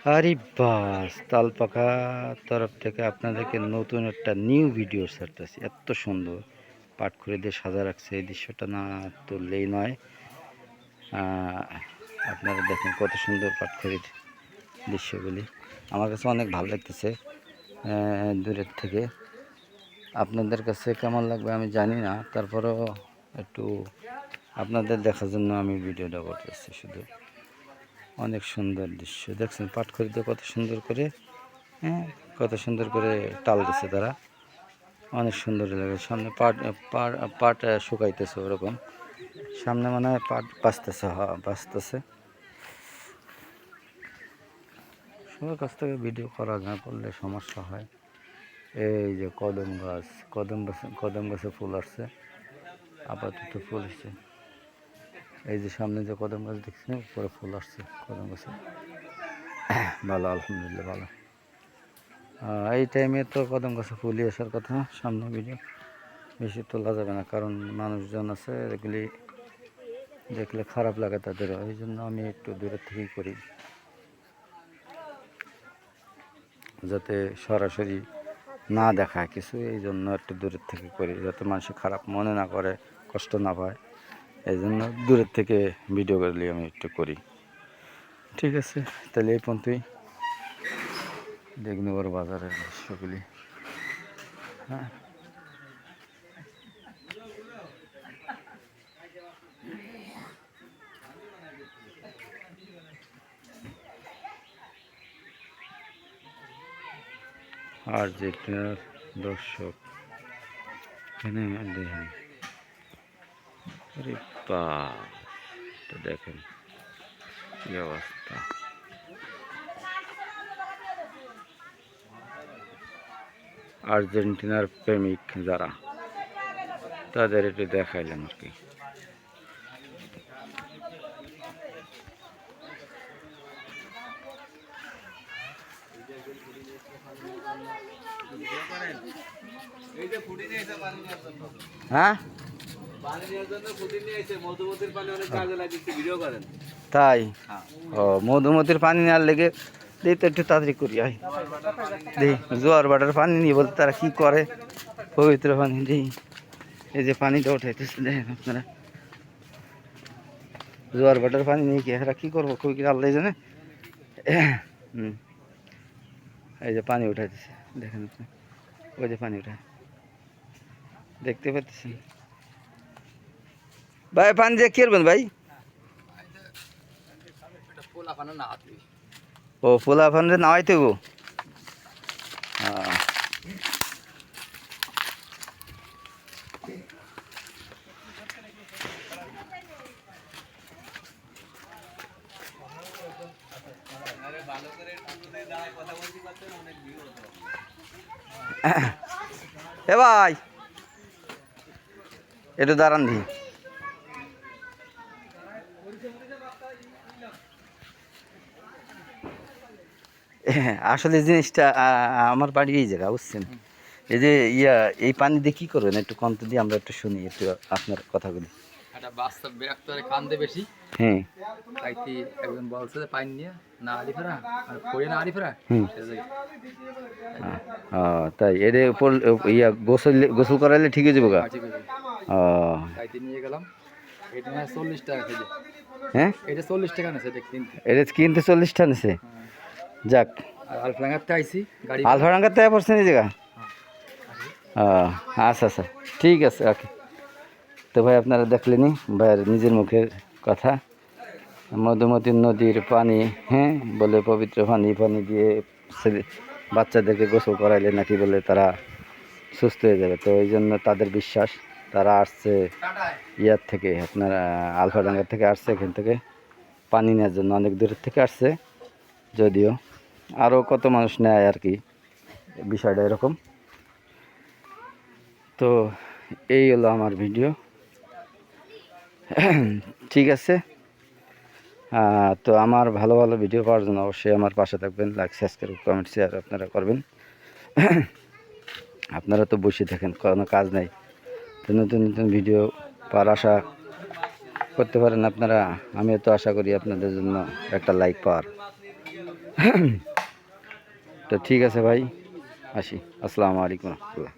আরে বাস তালপাখা তরফ থেকে আপনাদেরকে নতুন একটা নিউ ভিডিও ছাড়তেছি। এত সুন্দর পাটখড়ি দিয়ে সাজা রাখছে, এই দৃশ্যটা না তুললেই নয়। আপনারা দেখেন কত সুন্দর পাটখড়ির দৃশ্যগুলি, আমার কাছে অনেক ভালো লাগতেছে দূরের থেকে। আপনাদের কাছে কেমন লাগবে আমি জানি না, তারপরেও একটু আপনাদের দেখার জন্য আমি ভিডিওটা করতেছি। শুধু অনেক সুন্দর দৃশ্য দেখছেন, পাটখড়ি দিয়ে কত সুন্দর করে, হ্যাঁ, কত সুন্দর করে টাল দিচ্ছে তারা, অনেক সুন্দর লাগে। সামনে পাট পাট পাট শুকাইতেছে, ওরকম সামনে মনে হয় পাট বাঁচতেছে, বাঁচতেছে। সবার কাছ থেকে ভিডিও করা না করলে সমস্যা হয়। এই যে কদম গাছ, কদম গাছে ফুল আসছে, আপাতত ফুল আসছে। এই যে সামনে যে কদম গাছ দেখছেন, উপরে ফুল আসছে কদম গাছে। ভালো, আলহামদুলিল্লাহ ভালো। এই টাইমে তো কদম গাছে ফুলই আসার কথা। সামনে ভিডিও বেশি তোলা যাবে না, কারণ মানুষজন আছে, এগুলি দেখলে খারাপ লাগে তাদের, এই জন্য আমি একটু দূরের থেকেই করি, যাতে সরাসরি না দেখায় কিছু। এই জন্য একটু দূরের থেকে করি, যাতে মানুষ খারাপ মনে না করে, কষ্ট না পায়। এই জন্য দূরের থেকে ভিডিও করলে আমি একটু করি। ঠিক আছে, তাহলে এই পর্যন্তই। দেগনগর বাজারের দৃশ্যগুলি, হ্যাঁ। আর্জেন্টিনার দর্শক এখানে দেখেন, আরে বাবা, দেখেন কি অবস্থা। আর্জেন্টিনার প্রেমিক যারা, তাদের একটু দেখাইলাম আর কি। হ্যাঁ, তাই? ও, মধুমতির পানি নেওয়ার লেগে দিই তো, একটু তাড়াতাড়ি করি। আয় দিই, জোয়ার বাটার পানি নিয়ে বলতে তারা কি করে, পবিত্র পানি দিই। এই যে পানিটা উঠাইতেছে, দেখেন আপনারা, জোয়ার বাটার পানি নিয়ে কি এরা কি করবো, খুবই কি আল্লাহ জানে। এই যে পানি উঠাইতেছে, দেখেন আপনি, ওই যে পানি উঠায়, দেখতে পাচ্ছেন ভাই। পানি দিয়ে কি করবেন ভাই? ও, পোলা পানি নাওয়াইতে গো। এ ভাই, একটু দাঁড়ান দি। আসলে জিনিসটা আমার বাড়ি এই জায়গা, বুঝছেন? এই যে এই পানি দিয়ে কি করবেন একটু কন্ত দিয়ে, আমরা একটু শুনি একটু আপনার কথাগুলি। একটা বাচ্চা বিরক্তরে কান্দে বেশি। হ্যাঁ, তাইতে একজন বলছে যে পানি নিয়ে না আলি ফেরা আর পড়ে না আলি ফেরা। তাই এর উপর গোসল করাইলে ঠিক হয়ে যাবো গা। ঠিক আছে, ও, তাইতে নিয়ে গেলাম। এটা না 40 টাকা কেজি। হ্যাঁ, এটা 40 টাকা নেছে এটা কিনতে। এটা কিনতে 40টা নিছে। যাক, আর আলফাঙ্গাতে আইছি গাড়ি আলফাডাঙ্গার থেকে পড়ছেন এই জায়গা। ও, আচ্ছা আচ্ছা, ঠিক আছে, ওকে। তো ভাই, আপনারা দেখলেনি ভাইয়ের নিজের মুখের কথা। মধুমতি নদীর পানি, হ্যাঁ, বলে পবিত্র পানি, পানি দিয়ে বাচ্চাদেরকে গোসল করাইলে নাকি বলে তারা সুস্থ হয়ে যাবে। তো এই জন্য তাদের বিশ্বাস, তারা আসছে ইয়ার থেকে, আপনার আলফাডাঙ্গার থেকে আসছে, এখান থেকে পানি নেওয়ার জন্য অনেক দূরের থেকে আসছে। যদিও আরও কত মানুষ নেয় আর কি, বিষয়টা এরকম। তো এই হলো আমার ভিডিও। ঠিক আছে, তো আমার ভালো ভালো ভিডিও পাওয়ার জন্য অবশ্যই আমার পাশে থাকবেন, লাইক, সাবস্ক্রাইব, কমেন্ট, শেয়ার আপনারা করবেন। আপনারা তো বসে থাকেন, কোনো কাজ নেই, তো নতুন নতুন ভিডিও পাওয়ার আশা করতে পারেন আপনারা। আমিও তো আশা করি আপনাদের জন্য একটা লাইক পাওয়ার। তো ঠিক আছে ভাই, আসি। আসসালামু আলাইকুম রহমতুল্লাহ।